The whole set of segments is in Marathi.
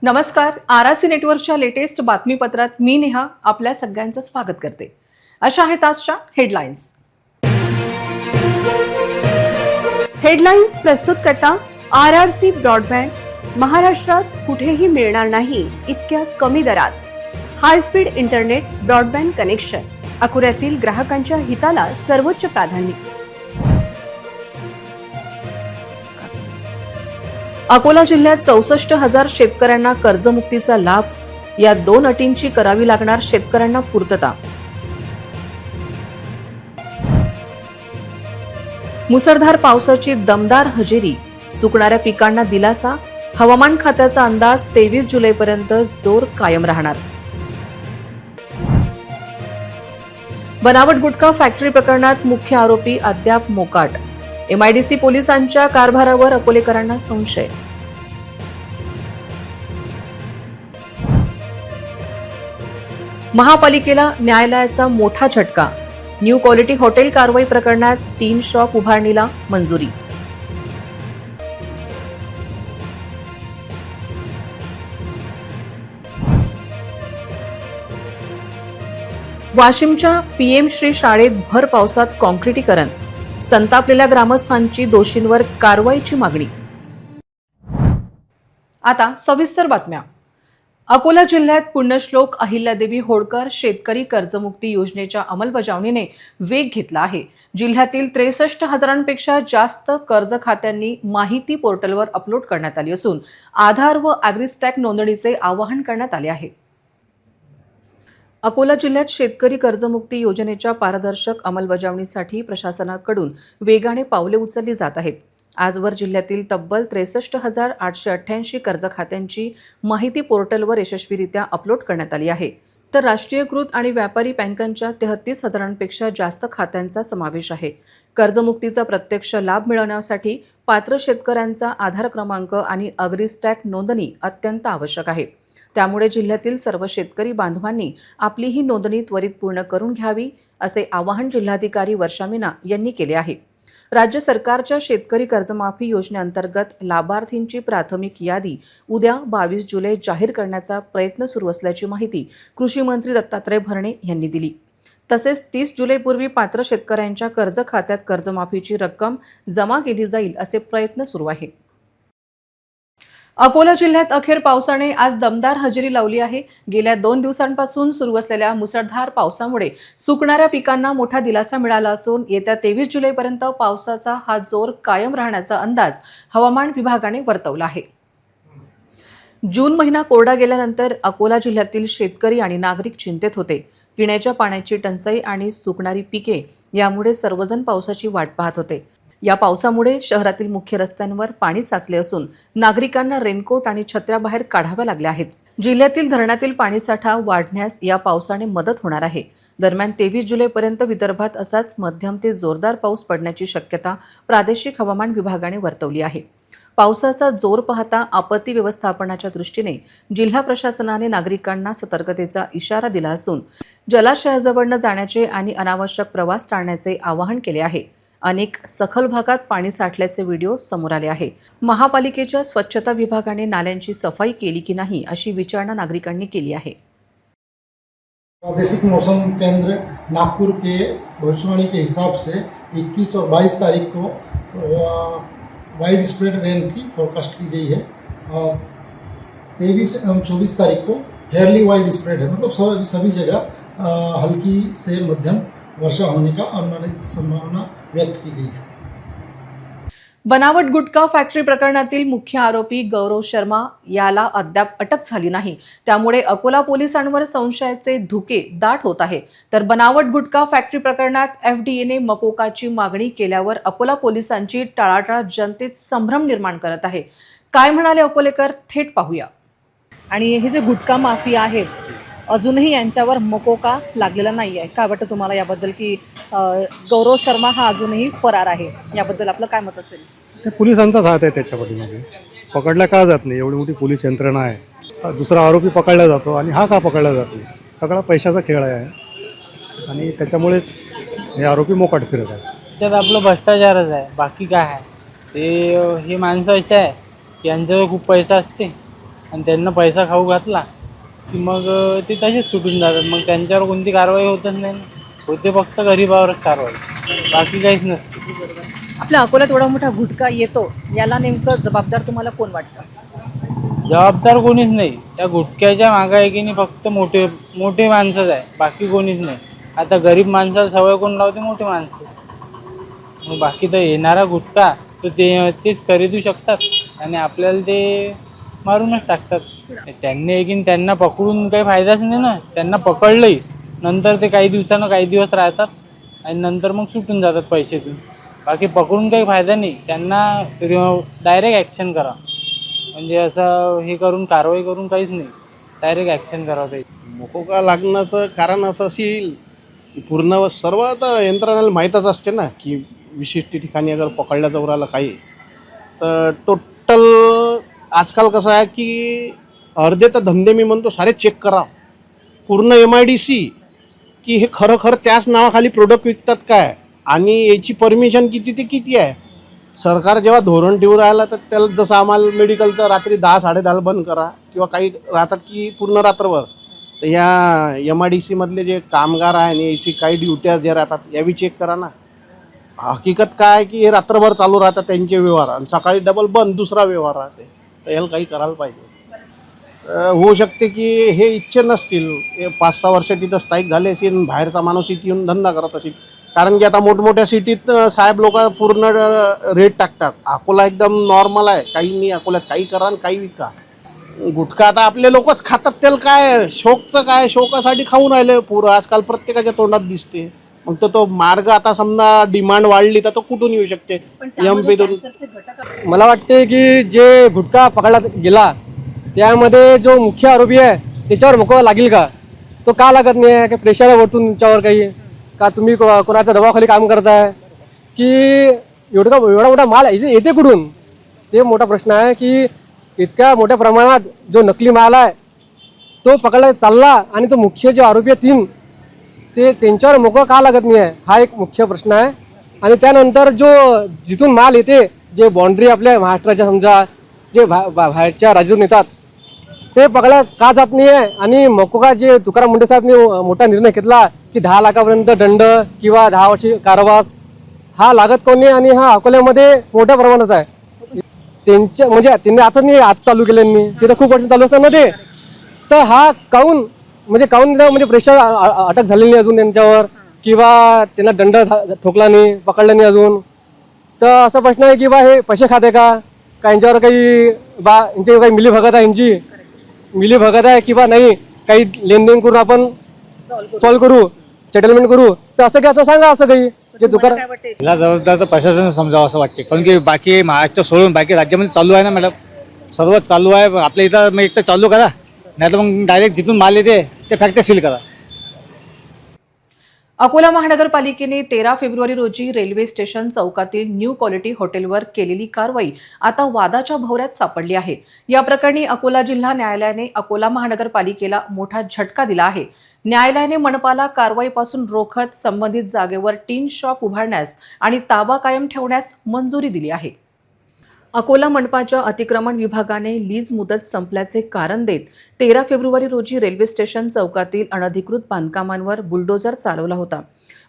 नमस्कार. आरआरसी नेटवर्कच्या लेटेस्ट बातमीपत्रात मी नेहा आपल्या सगळ्यांचं स्वागत करते. अशा आहेत आजच्या हेडलाईन्स. हेडलाईन्स प्रस्तुत करता आरआरसी ब्रॉडबँड. महाराष्ट्रात कुठेही मिळणार नाही इतक्या कमी दरात high speed internet broadband connection. अकोल्यातील ग्राहकांच्या हिताला सर्वोच्च प्राधान्य. अकोला जिल्ह्यात 64,000 शेतकऱ्यांना कर्जमुक्तीचा लाभ. या 2 अटींची करावी लागणार शेतकऱ्यांना पूर्तता. मुसळधार पावसाची दमदार हजेरी. सुकणाऱ्या पिकांना दिलासा. हवामान खात्याचा अंदाज 23 जुलैपर्यंत जोर कायम राहणार. बनावट गुटखा फॅक्टरी प्रकरणात मुख्य आरोपी अद्याप मोकाट. एमआयडीसी पोलिसांच्या कारभारावर अकोलेकरांना संशय. महापालिकेला न्यायालयाचा मोठा झटका. न्यू क्वालिटी हॉटेल कारवाई प्रकरणात 3 शॉप उभारणीला मंजुरी. वाशिमच्या पीएम श्री शाळेत भर पावसात कॉन्क्रिटीकरण. संतापलेल्या ग्रामस्थांची दोषींवर कारवाईची मागणी. आता सविस्तर बातम्या. अकोला जिल्ह्यात पुण्यश्लोक अहिल्यादेवी होळकर शेतकरी कर्जमुक्ती योजनेच्या अंमलबजावणीने वेग घेतला आहे. जिल्ह्यातील 63,000पेक्षा जास्त कर्ज खात्यांनी माहिती पोर्टलवर अपलोड करण्यात आली असून आधार व ॲग्रीस्टॅक नोंदणीचे आवाहन करण्यात आले आहे. अकोला जिल्ह्यात शेतकरी कर्जमुक्ती योजनेच्या पारदर्शक अंमलबजावणीसाठी प्रशासनाकडून वेगाने पावले उचलली जात आहेत. आजवर जिल्ह्यातील तब्बल 63,888 कर्ज खात्यांची माहिती पोर्टलवर यशस्वीरित्या अपलोड करण्यात आली आहे. तर राष्ट्रीयकृत आणि व्यापारी बँकांच्या 33,000पेक्षा जास्त खात्यांचा समावेश आहे. कर्जमुक्तीचा प्रत्यक्ष लाभ मिळवण्यासाठी पात्र शेतकऱ्यांचा आधार क्रमांक आणि अग्रीस्टॅक नोंदणी अत्यंत आवश्यक आहे. त्यामुळे जिल्ह्यातील सर्व शेतकरी बांधवांनी आपली ही नोंदणी त्वरित पूर्ण करून घ्यावी, असे आवाहन जिल्हाधिकारी वर्षा मीना यांनी केले आहे. राज्य सरकारच्या शेतकरी कर्जमाफी योजनेअंतर्गत लाभार्थींची प्राथमिक यादी उद्या 22 जुलै जाहीर करण्याचा प्रयत्न सुरू असल्याची माहिती कृषी मंत्री दत्तात्रय भरणे यांनी दिली. तसेच 30 जुलैपूर्वी पात्र शेतकऱ्यांच्या कर्ज खात्यात कर्जमाफीची रक्कम जमा केली जाईल असे प्रयत्न सुरू आहे. अकोला जिल्ह्यात अखेर पावसाने आज दमदार हजेरी लावली आहे. गेल्या 2 दिवसांपासून सुरू असलेल्या मुसळधार पावसामुळे सुकणाऱ्या पिकांना मोठा दिलासा मिळाला असून येत्या 23 जुलैपर्यंत पावसाचा हा जोर कायम राहण्याचा अंदाज हवामान विभागाने वर्तवला आहे. जून महिना कोरडा गेल्यानंतर अकोला जिल्ह्यातील शेतकरी आणि नागरिक चिंतेत होते. पिण्याच्या पाण्याची टंचाई आणि सुकणारी पिके यामुळे सर्वजण पावसाची वाट पाहत होते. या पावसामुळे शहरातील मुख्य रस्त्यांवर पाणी साचले असून नागरिकांना रेनकोट आणि छत्र्या बाहेर काढाव्या लागल्या आहेत. जिल्ह्यातील धरणातील पाणीसाठा वाढण्यास या पावसाने मदत होणार आहे. दरम्यान 23 जुलैपर्यंत विदर्भात असाच मध्यम ते जोरदार पाऊस पडण्याची शक्यता प्रादेशिक हवामान विभागाने वर्तवली आहे. पावसाचा जोर पाहता आपत्ती व्यवस्थापनाच्या दृष्टीने जिल्हा प्रशासनाने नागरिकांना सतर्कतेचा इशारा दिला असून जलाशयाजवळ न जाण्याचे आणि अनावश्यक प्रवास टाळण्याचे आवाहन केले आहे. अनेक सखल भागात पाणी साठल्याचे व्हिडिओ समोर आले आहे. महापालिकेच्या स्वच्छता विभागाने नाल्यांची सफाई केली की नाही अशी विचारणा नागरिकांनी केली आहे. प्रादेशिक मौसम केंद्र नागपुर के भविष्यवाणी के हिसाब से 21 और 22 तारीख को वाइड स्प्रेड रेन की फोरकास्ट की गई है और 23 एवं 24 तारीख को फेयरली वाइड स्प्रेड है, मतलब सभी जगह हल्की से मध्यम वर्षा होने का अनुमानित संभावना व्यक्त की गई है. बनावट गुटखा फॅक्टरी प्रकरणातील मुख्य आरोपी गौरव शर्मा याला अद्याप अटक झाली नाही. त्यामुळे अकोला पोलिसांवर संशयाचे धुके दाट होत आहे. तर बनावट गुटखा फॅक्टरी प्रकरणात एफडीएने मकोकाची मागणी केल्यावर अकोला पोलिसांची टाळाटाळ जनतेत संभ्रम निर्माण करत आहे. काय म्हणाले अकोलेकर थेट पाहूया. आणि हे जे गुटखा माफिया आहेत अजूनही यांच्यावर मकोका लागलेला नाही आहे. काय वाटतं तुम्हाला याबद्दल की गौरव शर्मा हा अजूनही फरार आहे, याबद्दल आपलं काय मत असेल? ते पोलिसांचाच हात आहे त्याच्यामध्ये. पकडला का जात नाही? एवढी मोठी पोलीस यंत्रणा आहे. दुसरा आरोपी पकडला जातो आणि हा का पकडला जात नाही? सगळा पैशाचा खेळ आहे आणि त्याच्यामुळेच हे आरोपी मोकाट फिरत आहेत. त्यात आपलं भ्रष्टाचारच आहे, बाकी काय आहे? हे माणसं असे आहे की यांच्याजवळ खूप पैसा असते आणि त्यांना पैसा खाऊ घातला की मग ते तसेच सुटून जातात. मग त्यांच्यावर कोणती कारवाई होतच नाही ना. होते फक्त गरीबावरच कारवाई, बाकी काहीच नसते. आपल्या अकोल्यात एवढा मोठा गुटखा येतो, याला नेमकं जबाबदार तुम्हाला कोण वाटतं? जबाबदार कोणीच नाही. त्या गुटख्याच्या मागं आहे की नाही फक्त मोठे मोठे माणसंच आहे, बाकी कोणीच नाही. आता गरीब माणसाला सवय कोण लावते? मोठे माणसं. मग बाकी तर येणारा गुटखा तर तेच खरेदू शकतात आणि आपल्याला ते मारूनच टाकतात. त्यांनी एकीन त्यांना पकडून काही फायदाच नाही ना. त्यांना पकडलंही नंतर ते काही दिवस राहतात आणि नंतर मग सुटून जातात पैसे देऊन. बाकी पकडून काही फायदा नाही. त्यांना डायरेक्ट ॲक्शन करा, म्हणजे असं हे करून कारवाई करून काहीच नाही, डायरेक्ट ॲक्शन करावं. ते मोकोका लागण्याचं कारण असं असेल की पूर्ण सर्व आता यंत्रणाला माहीतच असते ना की विशिष्ट ठिकाणी अगर पकडल्या जाऊ राहिलं काही, तर टोटल आजकाल कसं आहे की अर्धे तर धंदे मी म्हणतो सारे चेक करा पूर्ण MIDC की हे खरं त्याच नावाखाली प्रोडक्ट विकतात काय आणि याची परमिशन किती ते किती आहे. सरकार जेव्हा धोरण ठेवून राहिलं तर त्याला जसं आम्हाला मेडिकलचं रात्री 10-10:30 बंद करा किंवा काही राहतात की पूर्ण रात्रभर, तर ह्या MIDC मधले जे कामगार आहे आणि याची काही ड्युट्या जे राहतात यावी चेक करा ना. हकीकत काय आहे की हे रात्रभर चालू राहतात त्यांचे व्यवहार आणि सकाळी डबल बंद दुसरा व्यवहार राहते. तर याला काही करायला पाहिजे. होऊ शकते की हे इच्छे नसतील, 5-6 वर्ष तिथं स्थायिक झाले असेल, बाहेरचा माणूस इथे येऊन धंदा करत असेल. कारण की आता मोठमोठ्या सिटीत साहेब लोक पूर्ण रेट टाकतात. अकोला एकदम नॉर्मल आहे, काही नाही अकोल्यात, काही करा आणि काही विका. गुटखा आता आपले लोकच खातात, त्याला काय शोकचं काय, शोकासाठी खाऊन राहिले पुरं आजकाल प्रत्येकाच्या तोंडात दिसते. मग तो मार्ग आता समजा डिमांड वाढली तर तो कुठून येऊ शकते? MP2. मला वाटते की जे गुटखा पकडला गेला त्यामध्ये जो मुख्य आरोपी आहे त्याच्यावर मोका लागेल का? तो का लागत नाही आहे? काही प्रेशर आहे वरतून तुमच्यावर काही? का तुम्ही कोणाच्या दबावाखाली काम करताय की एवढा मोठा माल येते कुठून? ते मोठा प्रश्न आहे की इतक्या मोठ्या प्रमाणात जो नकली माल आहे तो पकडला चालला आणि तो मुख्य जे आरोपी आहे 3 ते त्यांच्यावर मोका का लागत नाही आहे, हा एक मुख्य प्रश्न आहे. आणि त्यानंतर जो जिथून माल येते, जे बाँड्री आपल्या महाराष्ट्राच्या समजा जे बाहेरच्या राज्यातून येतात ते पकडला का जात नाही आहे? आणि मोकोका जे तुकाराम मुंडे साहेबने मोठा निर्णय घेतला की 10 लाखापर्यंत दंड किंवा 10 वर्षी कारावास, हा लागत कोणी? आणि हा अकोल्यामध्ये मोठ्या प्रमाणात आहे. त्यांच्या म्हणजे त्यांनी आज चालू केल्यांनी, ते तर खूप वर्ष चालू असताना ते, तर हा काऊन म्हणजे प्रेशर अटक झालेली नाही अजून त्यांच्यावर किंवा त्यांना दंड ठोकला नाही, पकडला नाही अजून. तर असा प्रश्न आहे की हे पैसे खाते का यांच्यावर काही यांची काही मिलीभगत आहे, यांची मिलीभगत आहे किंवा नाही, काही लेनदेन करून आपण सॉल्व्ह करू, सेटलमेंट करू. तर असं काय, आता सांगा असं काही जे तुकार याला जबाबदार तर प्रशासन समजावं असं वाटते. कारण की बाकी महाराष्ट्र सोडून बाकी राज्यामध्ये चालू आहे ना मॅडम, सर्वच चालू आहे. आपल्या इथं मग एक तर चालू करा, नाही तर मग डायरेक्ट जिथून माल येते ते फॅक्टरी सील करा. अकोला महानगरपालिकेने 13 फेब्रुवारी रोजी रेल्वे स्टेशन चौकातील न्यू क्वालिटी हॉटेलवर केलेली कारवाई आता वादाच्या भोवऱ्यात सापडली आहे. या प्रकरणी अकोला जिल्हा न्यायालयाने अकोला महानगरपालिकेला मोठा झटका दिला आहे. न्यायालयाने मनपाला कारवाईपासून रोखत संबंधित जागेवर टीन शॉप उभारण्यास आणि ताबा कायम ठेवण्यास मंजुरी दिली आहे. अकोला मनपाच्या अतिक्रमण विभागाने लीज मुदत संपल्याचे कारण देत 13 फेब्रुवारी रोजी रेल्वे स्टेशन चौकातील अनधिकृत बांधकामांवर बुलडोझर चालवला होता.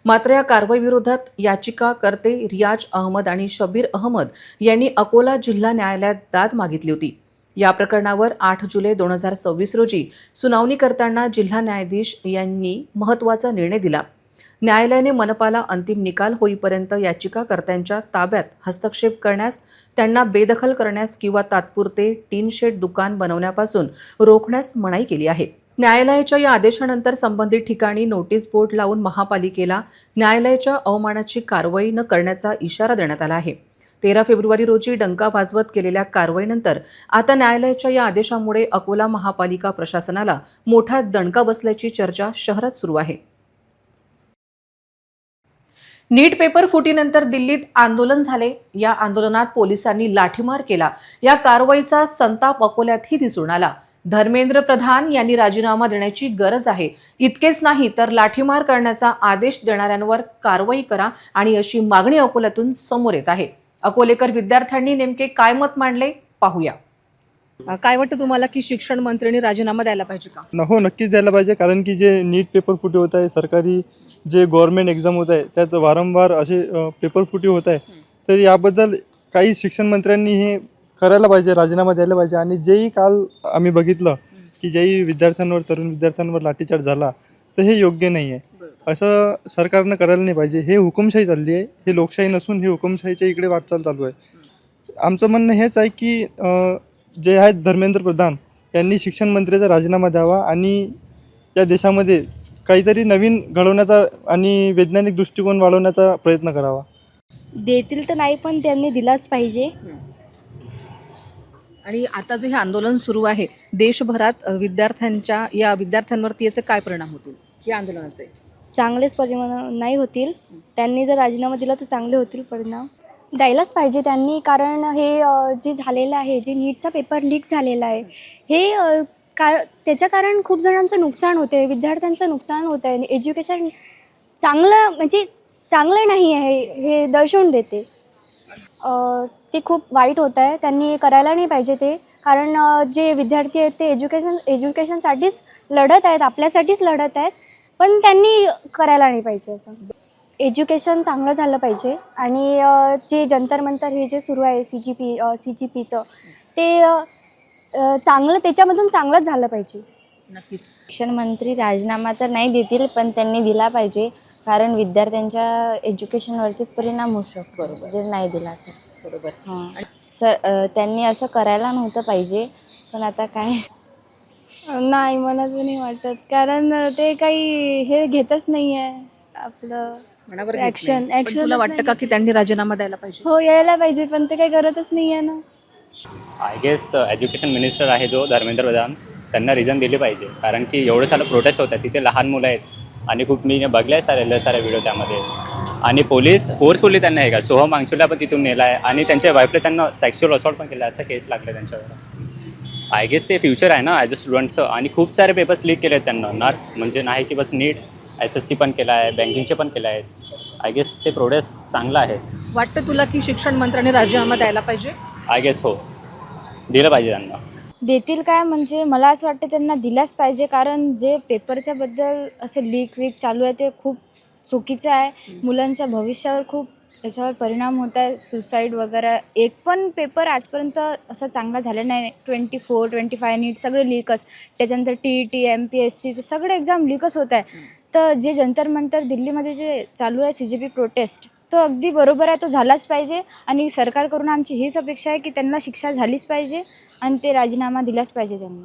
मात्र या कारवाईविरोधात याचिकाकर्ते रियाज अहमद आणि शबीर अहमद यांनी अकोला जिल्हा न्यायालयात दाद मागितली होती. या प्रकरणावर 8 जुलै 2026 रोजी सुनावणी करताना जिल्हा न्यायाधीश यांनी महत्त्वाचा निर्णय दिला. न्यायालयाने मनपाला अंतिम निकाल होईपर्यंत याचिकाकर्त्यांच्या ताब्यात हस्तक्षेप करण्यास, त्यांना बेदखल करण्यास किंवा तात्पुरते टीन शेड दुकान बनवण्यापासून रोखण्यास मनाई केली आहे. न्यायालयाच्या या आदेशानंतर संबंधित ठिकाणी नोटीस बोर्ड लावून महापालिकेला न्यायालयाच्या अवमानाची कारवाई न करण्याचा इशारा देण्यात आला आहे. 13 फेब्रुवारी रोजी डंका वाजवत केलेल्या कारवाईनंतर आता न्यायालयाच्या या आदेशामुळे अकोला महापालिका प्रशासनाला मोठा दणका बसल्याची चर्चा शहरात सुरू आहे. नीट पेपर फुटीनंतर दिल्लीत आंदोलन झाले. या आंदोलनात पोलिसांनी लाठीमार केला. या कारवाईचा संताप अकोल्यातही दिसून आला. धर्मेंद्र प्रधान यांनी राजीनामा देण्याची गरज आहे. इतकेच नाही तर लाठीमार करण्याचा आदेश देणाऱ्यांवर कारवाई करा आणि अशी मागणी अकोल्यातून समोर येत आहे. अकोलेकर विद्यार्थ्यांनी नेमके काय मत मांडले पाहूया. काय वाटतं तुम्हाला की शिक्षण मंत्र्यांनी राजीनामा द्यायला पाहिजे का? हो, नक्कीच द्यायला पाहिजे. कारण की जे नीट पेपर फुटी होत आहे, सरकारी जे गव्हर्नमेंट एक्झाम होत आहे त्यात वारंवार असे पेपर फुटी होत आहे. तर याबद्दल काही शिक्षण मंत्र्यांनी हे करायला पाहिजे, राजीनामा द्यायला पाहिजे. आणि जेही काल आम्ही बघितलं की जेही विद्यार्थ्यांवर, तरुण विद्यार्थ्यांवर लाठीचार्ज झाला, तर हे योग्य नाही आहे. असं सरकारनं करायला नाही पाहिजे. हे हुकुमशाही चालली आहे, हे लोकशाही नसून हे हुकुमशाहीच्या इकडे वाटचाल चालू आहे. आमचं म्हणणं हेच आहे की जे आहेत धर्मेंद्र प्रधान यांनी शिक्षण मंत्र्याचा राजीनामा द्यावा आणि या देशामध्ये काहीतरी नवीन घडवण्याचा आणि वैज्ञानिक दृष्टिकोन वाढवण्याचा प्रयत्न करावा. देतील तर नाही, पण त्यांनी दिलाच पाहिजे. आणि आता जे हे आंदोलन सुरू आहे देशभरात विद्यार्थ्यांवरती याचे काय परिणाम होतील या आंदोलनाचे? चांगलेच परिणाम नाही होतील. त्यांनी जर राजीनामा दिला तर चांगले होतील परिणाम. द्यायलाच पाहिजे त्यांनी, कारण हे जे झालेलं आहे, जे नीटचा पेपर लीक झालेला आहे, हे त्याच्या कारण खूप जणांचं नुकसान होते आहे, विद्यार्थ्यांचं नुकसान होतं आहे. एज्युकेशन चांगलं नाही आहे हे दर्शवून देते. ते खूप वाईट होत आहे. त्यांनी करायला नाही पाहिजे ते, कारण जे विद्यार्थी आहेत ते एज्युकेशनसाठीच लढत आहेत, आपल्यासाठीच लढत आहेत. पण त्यांनी करायला नाही पाहिजे. असं एज्युकेशन चांगलं झालं पाहिजे. आणि जे जंतर मंतर हे जे सुरू आहे CGPचं ते चांगलं, त्याच्यामधून चांगलंच झालं पाहिजे. नक्कीच. शिक्षण मंत्री राजीनामा तर नाही देतील, पण त्यांनी दिला पाहिजे, कारण विद्यार्थ्यांच्या एज्युकेशनवरती परिणाम होऊ शकतो. बरोबर. जर नाही दिला तर. बरोबर. हां त्यांनी असं करायला नव्हतं पाहिजे. पण आता काय, नाही मला तर नाही वाटत, कारण ते काही हे घेतच नाही आहे आपलं मनावर घेत ॲक्शन. नाही. पण तुला वाटतं का की त्यांनी राजीनामा द्यायला पाहिजे? हो, यायला पाहिजे, पण ते काही करतच नाही आहे ना. आय गेस एज्युकेशन मिनिस्टर आहे जो धर्मेंद्र प्रधान, त्यांना रिझन दिले पाहिजे. कारण की एवढं सारं प्रोटेस्ट होत आहे, तिथे लहान मुलं आहेत आणि खूप मी बघले आहे सारे व्हिडिओ त्यामध्ये. आणि पोलीस फोर्सफुली त्यांना हे का सोहम मांगचूला पण तिथून नेला आहे आणि त्यांच्या वाईफला त्यांना सेक्शुअल असॉल्ट पण केला, असं केस लागले त्यांच्यावर. आय गेस ते फ्युचर आहे ना ॲज अ स्टुडंटचं. आणि खूप सारे पेपर्स लीक केले आहेत त्यांना, म्हणजे नाही की बस नीट, SSC पण केला आहे, बँकिंगचे पण केलं आहे. आय गेस ते प्रोटेस्ट चांगलं आहे. वाटतं तुला की शिक्षण मंत्र्यांनी राजीनामा द्यायला पाहिजे? आय गेस हो, दिलं पाहिजे त्यांना. देतील काय म्हणजे मला असं वाटतं त्यांना दिलाच पाहिजे, कारण जे पेपरच्या बद्दल असं लीक चालू आहे ते खूप चुकीचं आहे. मुलांच्या भविष्यावर खूप त्याच्यावर परिणाम होत आहे, सुसाईड वगैरे. एक पण पेपर आजपर्यंत असा चांगला झाला नाही. 24, 25 नीट सगळे लीकच. त्याच्यानंतर TET, MPSCचे सगळे एक्झाम लीकच होत आहे. तर जे जंतर मंतर दिल्लीमध्ये जे चालू आहे CGP प्रोटेस्ट, तो अगदी बरोबर आहे, तो झालाच पाहिजे. आणि सरकारकडून आमची हीच अपेक्षा आहे की त्यांना शिक्षा झालीच पाहिजे आणि ते राजीनामा दिलाच पाहिजे त्यांनी.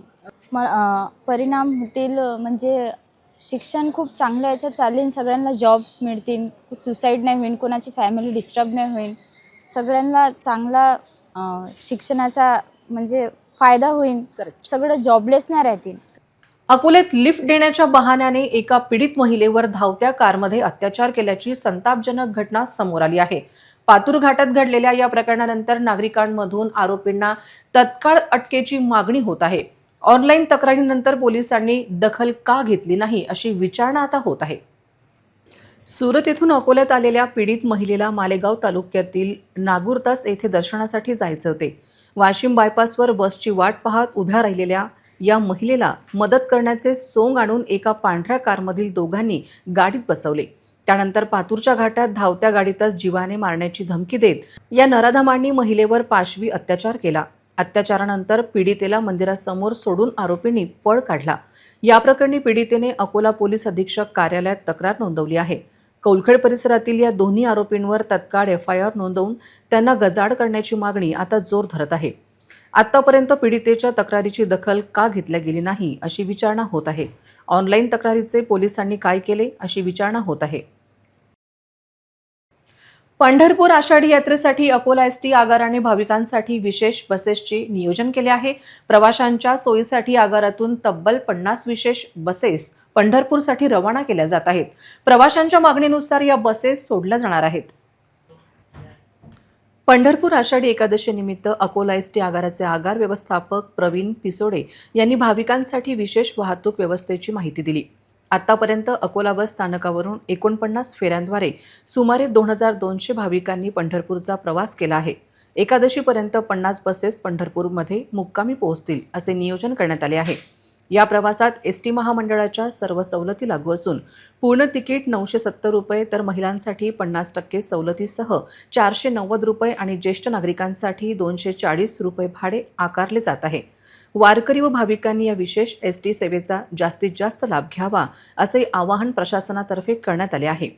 परिणाम होतील म्हणजे शिक्षण खूप चांगलं याच्यात चालेल, सगळ्यांना जॉब्स मिळतील, सुसाईड नाही होईल, कोणाची फॅमिली डिस्टर्ब नाही होईल, सगळ्यांना चांगला शिक्षणाचा म्हणजे फायदा होईल, सगळं जॉबलेस नाही राहतील. अकोल्यात लिफ्ट देण्याच्या बहाण्याने एका पीडित महिलेवर धावत्या कारमध्ये अत्याचार केल्याची संतापजनक घटना समोर आली आहे. पातूर घाटात घडलेल्या या प्रकरणानंतर नागरिकांमधून आरोपींना तत्काळ अटकेची मागणी होत आहे. ऑनलाईन तक्रारीनंतर पोलिसांनी दखल का घेतली नाही अशी विचारणा आता होत आहे. सुरत येथून अकोल्यात आलेल्या पीडित महिलेला मालेगाव तालुक्यातील नागुरतास येथे दर्शनासाठी जायचे होते. वाशिम बायपासवर बसची वाट पाहत उभ्या राहिलेल्या या महिलेला मदत करण्याचे सोंग आणून एका पांढऱ्या कारमधील दोघांनी गाडीत बसवले. त्यानंतर पातूरच्या घाटात धावत्या गाडीतच जीवाने मारण्याची धमकी देत या नराधमांनी महिलेवर पाशवी अत्याचार केला. अत्याचारानंतर पीडितेला मंदिरासमोर सोडून आरोपींनी पळ काढला. या प्रकरणी पीडितेने अकोला पोलीस अधीक्षक कार्यालयात तक्रार नोंदवली आहे. कौलखेड परिसरातील या दोन्ही आरोपींवर तत्काळ FIR नोंदवून त्यांना गजाआड करण्याची मागणी आता जोर धरत आहे. आतापर्यंत पीडितेच्या तक्रारीची दखल का घेतल्या गेली नाही अशी विचारणा होत आहे. ऑनलाईन तक्रारीचे पोलिसांनी काय केले अशी विचारणा होत आहे. पंढरपूर आषाढी यात्रेसाठी अकोला ST आगाराने भाविकांसाठी विशेष बसेसचे नियोजन केले आहे. प्रवाशांच्या सोयीसाठी आगारातून तब्बल 50 विशेष बसेस पंढरपूरसाठी रवाना केल्या जात आहेत. प्रवाशांच्या मागणीनुसार या बसेस सोडल्या जाणार आहेत. पंढरपूर आषाढी एकादशीनिमित्त अकोला ST आगाराचे आगार व्यवस्थापक प्रवीण पिसोडे यांनी भाविकांसाठी विशेष वाहतूक व्यवस्थेची माहिती दिली. आतापर्यंत अकोला बस स्थानकावरून 49 फेऱ्यांद्वारे सुमारे 2200 भाविकांनी पंढरपूरचा प्रवास केला आहे. एकादशीपर्यंत 50 बसेस पंढरपूरमध्ये मुक्कामी पोहोचतील असे नियोजन करण्यात आले आहे. या प्रवासात एसटी महामंडळाच्या सर्व सवलती लागू असून पूर्ण तिकीट 970 रुपये तर महिलांसाठी 50% सवलतीसह 490 रुपये आणि ज्येष्ठ नागरिकांसाठी 240 रुपये भाडे आकारले जात आहे. वारकरी व भाविकांनी या विशेष एसटी सेवेचा जास्तीत जास्त लाभ घ्यावा असे आवाहन प्रशासनातर्फे करण्यात आले आहे.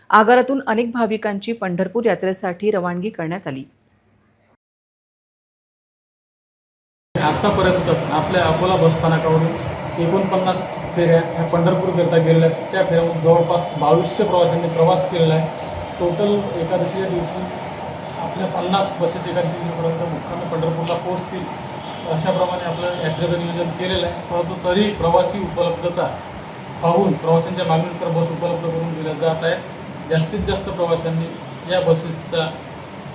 आगारातून अनेक भाविकांची पंढरपूर यात्रेसाठी रवानगी करण्यात आली. आत्तापर्यंत आपल्या अकोला बसस्थानकावरून 49 फेऱ्या ह्या पंढरपूरकरता गेलेल्या आहेत. त्या फेऱ्यामध्ये जवळपास 2200 प्रवाशांनी प्रवास केलेला आहे. टोटल एकादशीच्या दिवशी आपल्या 50 बसेस एकादशीपर्यंत मुक्कामी पंढरपूरला पोहोचतील अशाप्रमाणे आपलं यात्रेचं नियोजन केलेलं आहे. परंतु तरी प्रवासी उपलब्धता पाहून प्रवाशांच्या मागणीनुसार बस उपलब्ध करून दिल्या जात आहेत. जास्तीत जास्त प्रवाशांनी या बसेसचा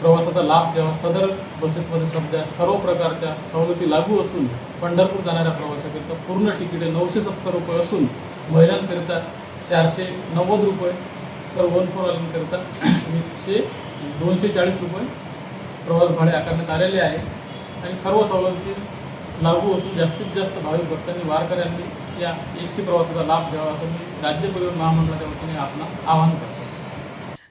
प्रवासाचा लाभ घ्यावा. सदर बसेसमध्ये सध्या सर्व प्रकारच्या सवलती लागू असून पंढरपूर जाणाऱ्या प्रवाशाकरिता पूर्ण तिकीटे 970 रुपये असून महिलांकरिता 490 रुपये तर वन फोरवाल्यांकरिता 240 रुपये प्रवास भाडे आकारण्यात आलेले आहे आणि सर्व सवलती लागू असून जास्तीत जास्त भाविक भक्तांनी वारकऱ्यांनी या एसटी प्रवासाचा लाभ घ्यावा असं मी राज्य परिवहन महामंडळाच्या वतीने आपणास आवाहन करतो.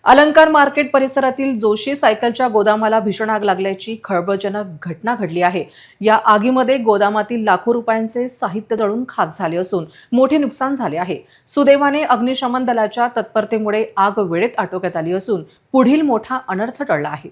अलंकार मार्केट परिसरातील जोशी सायकलच्या गोदामाला भीषण आग लागल्याची खळबळजनक घटना घडली आहे. या आगीमध्ये गोदामातील लाखो रुपयांचे साहित्य जळून खाक झाले असून मोठे नुकसान झाले आहे. सुदैवाने अग्निशमन दलाच्या तत्परतेमुळे आग वेळेत आटोक्यात आली असून पुढील मोठा अनर्थ टळला आहे.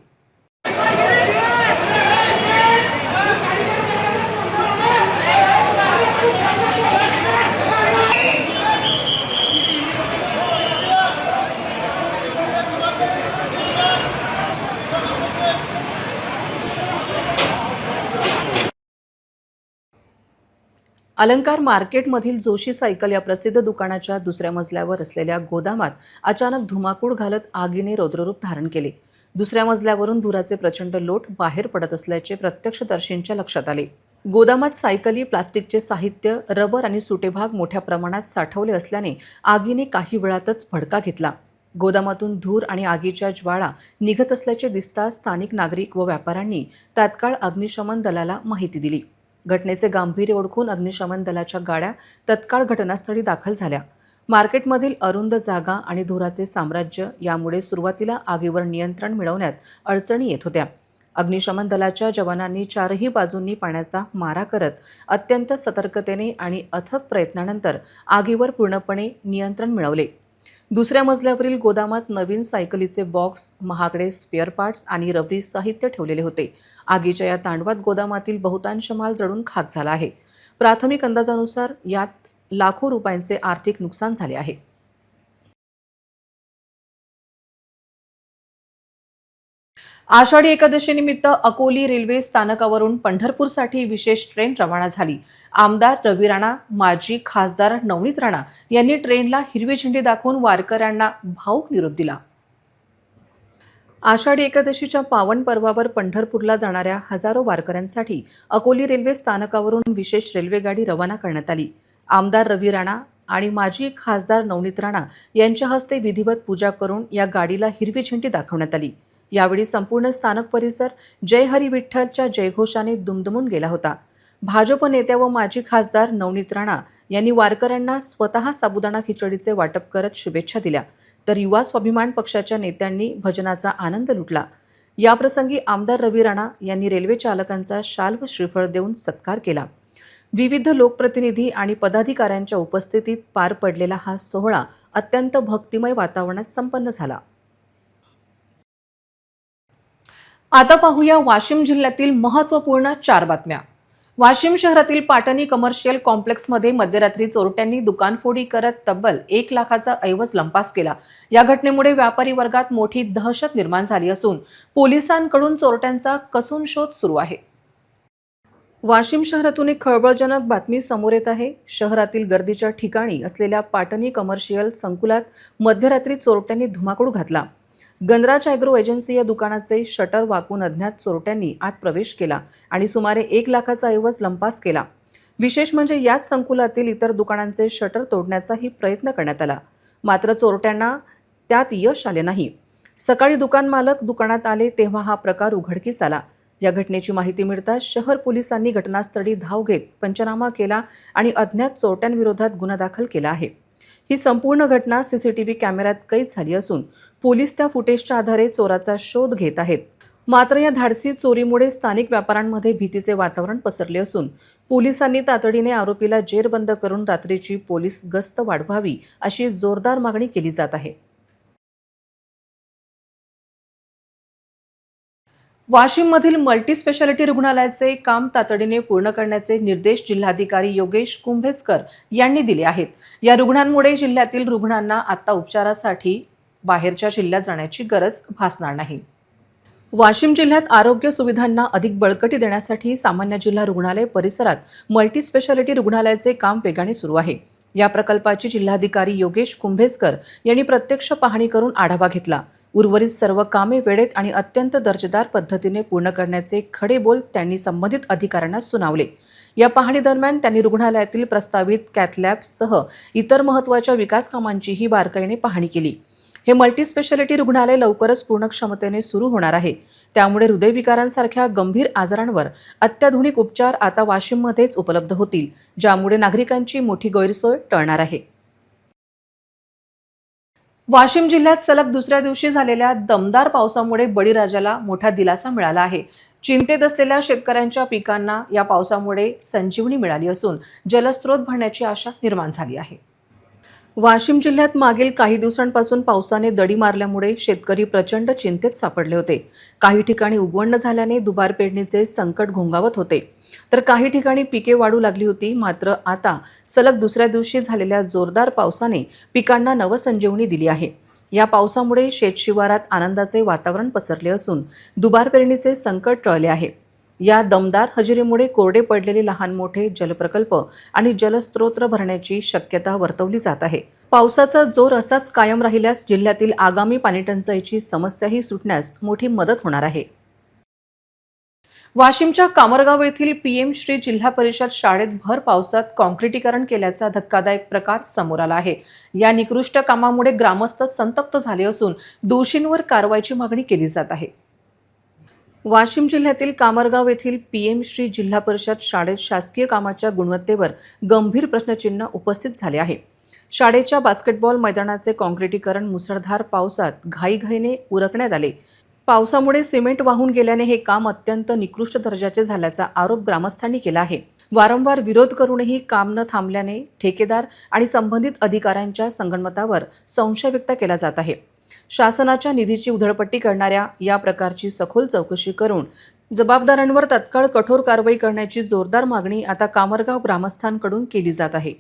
अलंकार मार्केटमधील जोशी सायकल या प्रसिद्ध दुकानाच्या दुसऱ्या मजल्यावर असलेल्या गोदामात अचानक धुमाकूळ घालत आगीने रौद्ररूप धारण केले. दुसऱ्या मजल्यावरून धुराचे प्रचंड लोट बाहेर पडत असल्याचे प्रत्यक्षदर्शींच्या लक्षात आले. गोदामात सायकली, प्लास्टिकचे साहित्य, रबर आणि सुटे भाग मोठ्या प्रमाणात साठवले असल्याने आगीने काही वेळातच भडका घेतला. गोदामातून धूर आणि आगीच्या ज्वाळा निघत असल्याचे दिसताच स्थानिक नागरिक व व्यापाऱ्यांनी तात्काळ अग्निशमन दलाला माहिती दिली. घटनेचे गांभीर्य ओळखून अग्निशमन दलाच्या गाड्या तत्काळ घटनास्थळी दाखल झाल्या. मार्केटमधील अरुंद जागा आणि धुराचे साम्राज्य यामुळे सुरुवातीला आगीवर नियंत्रण मिळवण्यात अडचणी येत होत्या. अग्निशमन दलाच्या जवानांनी चारही बाजूंनी पाण्याचा मारा करत अत्यंत सतर्कतेने आणि अथक प्रयत्नानंतर आगीवर पूर्णपणे नियंत्रण मिळवले. दुसऱ्या मजल्यावरील गोदामात नवीन सायकलीचे बॉक्स, महागडे स्पेअर पार्ट्स आणि रबरी साहित्य ठेवलेले होते. आगीच्या या तांडवात गोदामातील बहुतांश माल जळून खाक झाला आहे. प्राथमिक अंदाजानुसार यात लाखो रुपयांचे आर्थिक नुकसान झाले आहे. आषाढी एकादशीनिमित्त अकोली रेल्वे स्थानकावरून पंढरपूरसाठी विशेष ट्रेन रवाना झाली. आमदार रवी राणा, माजी खासदार नवनीत राणा यांनी ट्रेनला हिरवी झेंडी दाखवून वारकऱ्यांना भावूक निरोप दिला. आषाढी एकादशीच्या पावन पर्वावर पंढरपूरला जाणाऱ्या हजारो वारकऱ्यांसाठी अकोली रेल्वे स्थानकावरून विशेष रेल्वेगाडी रवाना करण्यात आली. आमदार रवी राणा आणि माजी खासदार नवनीत राणा यांच्या हस्ते विधिवत पूजा करून या गाडीला हिरवी झेंडी दाखवण्यात आली. यावेळी संपूर्ण स्थानक परिसर जय हरी विठ्ठलच्या जयघोषाने दुमदुमून गेला होता. भाजप नेत्या व माजी खासदार नवनीत राणा यांनी वारकऱ्यांना स्वतः साबुदाणा खिचडीचे वाटप करत शुभेच्छा दिल्या, तर युवा स्वाभिमान पक्षाच्या नेत्यांनी भजनाचा आनंद लुटला. याप्रसंगी आमदार रवी राणा यांनी रेल्वे चालकांचा शाल व श्रीफळ देऊन सत्कार केला. विविध लोकप्रतिनिधी आणि पदाधिकाऱ्यांच्या उपस्थितीत पार पडलेला हा सोहळा अत्यंत भक्तिमय वातावरणात संपन्न झाला. आता पाहूया वाशिम जिल्ह्यातील महत्त्वपूर्ण 4 बातम्या. वाशिम शहरातील पाटणी कमर्शियल कॉम्प्लेक्समध्ये मध्यरात्री चोरट्यांनी दुकानफोडी करत तब्बल 1 लाखाचा ऐवज लंपास केला. या घटनेमुळे व्यापारी वर्गात मोठी दहशत निर्माण झाली असून पोलिसांकडून चोरट्यांचा कसून शोध सुरू आहे. वाशिम शहरातून एक खळबळजनक बातमी समोर येत आहे. शहरातील गर्दीच्या ठिकाणी असलेल्या पाटणी कमर्शियल संकुलात मध्यरात्री चोरट्यांनी धुमाकूळ घातला. गणराज ॲग्रो एजन्सी या दुकानाचे शटर वाकवून अज्ञात चोरट्यांनी आत प्रवेश केला आणि सुमारे 1 लाखाचा ऐवज लंपास केला. विशेष म्हणजे याच संकुलातील इतर दुकानांचे शटर तोडण्याचाही प्रयत्न करण्यात आला, मात्र चोरट्यांना त्यात यश आले नाही. सकाळी दुकान मालक दुकानात आले तेव्हा हा प्रकार उघडकीस आला. या घटनेची माहिती मिळताच शहर पोलिसांनी घटनास्थळी धाव घेत पंचनामा केला आणि अज्ञात चोरट्यांविरोधात गुन्हा दाखल केला आहे. ही संपूर्ण घटना सीसीटीव्ही कॅमेऱ्यात कैद झाली असून पोलीस त्या फुटेजच्या आधारे चोराचा शोध घेत आहेत. मात्र या धाडसी चोरीमुळे स्थानिक व्यापाऱ्यांमध्ये भीतीचे वातावरण पसरले असून पोलिसांनी तातडीने आरोपीला जेरबंद करून रात्रीची पोलीस गस्त वाढवावी अशी जोरदार मागणी केली जात आहे. वाशिममधील मल्टी स्पेशालिटी रुग्णालयाचे काम तातडीने पूर्ण करण्याचे निर्देश जिल्हाधिकारी योगेश कुंभेजकर यांनी दिले आहेत. या रुग्णांमुळे जिल्ह्यातील रुग्णांना आता उपचारासाठी बाहेरच्या जिल्ह्यात जाण्याची गरज भासणार नाही. वाशिम जिल्ह्यात आरोग्य सुविधांना अधिक बळकटी देण्यासाठी सामान्य जिल्हा रुग्णालय परिसरात मल्टी स्पेशालिटी रुग्णालयाचे काम वेगाने सुरू आहे. या प्रकल्पाची जिल्हाधिकारी योगेश कुंभेजकर यांनी प्रत्यक्ष पाहणी करून आढावा घेतला. उर्वरित सर्व कामे वेळेत आणि अत्यंत दर्जेदार पद्धतीने पूर्ण करण्याचे खडे बोल त्यांनी संबंधित अधिकाऱ्यांना सुनावले. या पाहणी दरम्यान त्यांनी रुग्णालयातील प्रस्तावित कॅथलॅबसह इतर महत्त्वाच्या विकास कामांचीही बारकाईने पाहणी केली. हे मल्टी स्पेशालिटी रुग्णालय लवकरच पूर्ण क्षमतेने सुरू होणार आहे. त्यामुळे हृदयविकारांसारख्या गंभीर आजारांवर अत्याधुनिक उपचार आता वाशिममध्येच उपलब्ध होतील, ज्यामुळे नागरिकांची मोठी गैरसोय टळणार आहे. वाशिम जिल्ह्यात सलग दुसऱ्या दिवशी झालेल्या दमदार पावसामुळे बळीराजाला मोठा दिलासा मिळाला आहे. चिंतेत असलेल्या शेतकऱ्यांच्या पिकांना या पावसामुळे संजीवनी मिळाली असून जलस्रोत भरण्याची आशा निर्माण झाली आहे. वाशिम जिल्ह्यात मागील काही दिवसांपासून पावसाने दडी मारल्यामुळे शेतकरी प्रचंड चिंतेत सापडले होते. काही ठिकाणी उगवण झाल्याने दुबार पेरणीचे संकट घोंगावत होते, तर काही ठिकाणी पिके वाढू लागली होती. मात्र आता सलग दुसऱ्या दिवशी झालेल्या जोरदार पावसाने पिकांना नवसंजीवनी दिली आहे. या पावसामुळे शेतशिवारात आनंदाचे वातावरण पसरले असून दुबार पेरणीचे संकट टळले आहे. या दमदार हजेरीमुळे कोरडे पडलेले लहान मोठे जलप्रकल्प आणि जलस्रोत भरण्याची शक्यता वर्तवली जात आहे. पावसाचा जोर असाच कायम राहिल्यास जिल्ह्यातील आगामी पाणीटंचाईची समस्याही सुटण्यास मोठी मदत होणार आहे. वाशिमच्या कामरगाव येथील PM श्री जिल्हा परिषद शाळेत भर पावसात कॉन्क्रिटीकरण केल्याचा धक्कादायक प्रकार समोर आला आहे. या निकृष्ट कामामुळे ग्रामस्थ संतप्त झाले असून दोषींवर कारवाईची मागणी केली जात आहे. वाशिम जिल्ह्यातील कामरगाव येथील PM श्री जिल्हा परिषद शाळेत शासकीय कामाच्या गुणवत्तेवर गंभीर प्रश्नचिन्ह उपस्थित झाले आहे. शाळेच्या बास्केटबॉल मैदानाचे कॉन्क्रिटीकरण मुसळधार पावसात घाईघाईने उरकण्यात आले. पावसामुळे सिमेंट वाहून गेल्याने हे काम अत्यंत निकृष्ट दर्जाचे झाल्याचा आरोप ग्रामस्थांनी केला आहे. वारंवार विरोध करूनही काम न थांबल्याने ठेकेदार आणि संबंधित अधिकाऱ्यांच्या संगनमतावर संशय व्यक्त केला जात आहे. शासनाच्या निधीची उधळपट्टी करणाऱ्या या प्रकारची सखोल चौकशी करून जबाबदारांवर तत्काळ कठोर कारवाई करण्याची जोरदार मागणी आता कामरगाव ग्रामस्थांकडून केली जात आहे.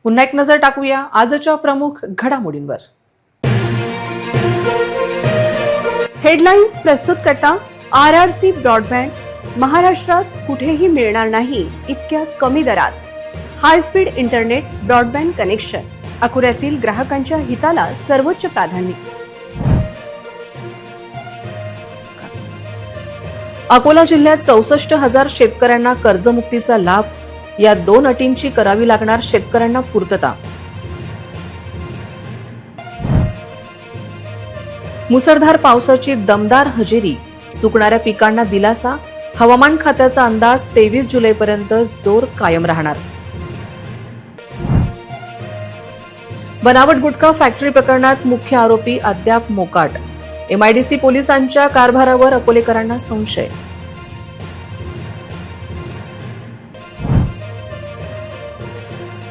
पुन्हा एक नजर टाकूया आजच्या प्रमुख घडामोडींवर. हेडलाईन्स प्रस्तुत करता RRC ब्रॉडबँड. महाराष्ट्रात कुठेही मिळणार नाही इतक्या कमी दरात high speed internet broadband connection. अकोल्यातील ग्राहकांच्या हिताला सर्वोच्च प्राधान्य. अकोला जिल्ह्यात 64,000 शेतकऱ्यांना कर्जमुक्तीचा लाभ. या 2 अटींची करावी लागणार शेतकऱ्यांना पूर्तता. मुसळधार पावसाची दमदार हजेरी, सुकणाऱ्या पिकांना दिलासा. हवामान खात्याचा अंदाज 23 जुलैपर्यंत जोर कायम राहणार. बनावट गुटखा फॅक्टरी प्रकरणात मुख्य आरोपी अद्याप मोकाट. MIDC पोलिसांच्या कारभारावर अकोलेकरांना संशय.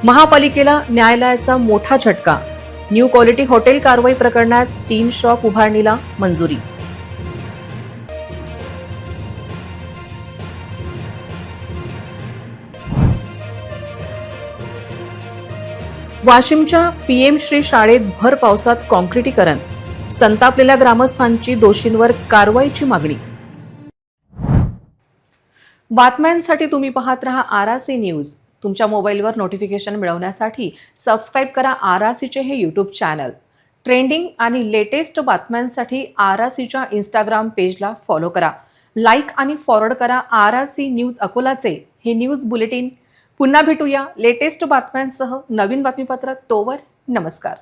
महापालिकेला न्यायालयाचा मोठा झटका. न्यू क्वालिटी हॉटेल कारवाई प्रकरणात 3 शॉप उभारणीला मंजुरी. वाशिमच्या PM श्री शाळेत भर पावसात कॉन्क्रिटीकरण. संतापलेल्या ग्रामस्थांची दोषींवर कारवाईची मागणी. बातम्यांसाठी तुम्ही पाहत रहा RRC न्यूज. तुमच्या मोबाईलवर नोटिफिकेशन मिळवण्यासाठी सबस्क्राईब करा RRCचे हे यूट्यूब चॅनल. ट्रेंडिंग आणि लेटेस्ट बातम्यांसाठी RRCच्या इंस्टाग्राम पेजला फॉलो करा. लाईक आणि फॉरवर्ड करा RRC न्यूज अकोलाचे हे न्यूज बुलेटिन. पुन्हा भेटूया लेटेस्ट बातम्यांसह नवीन बातमीपत्रात. तोवर नमस्कार.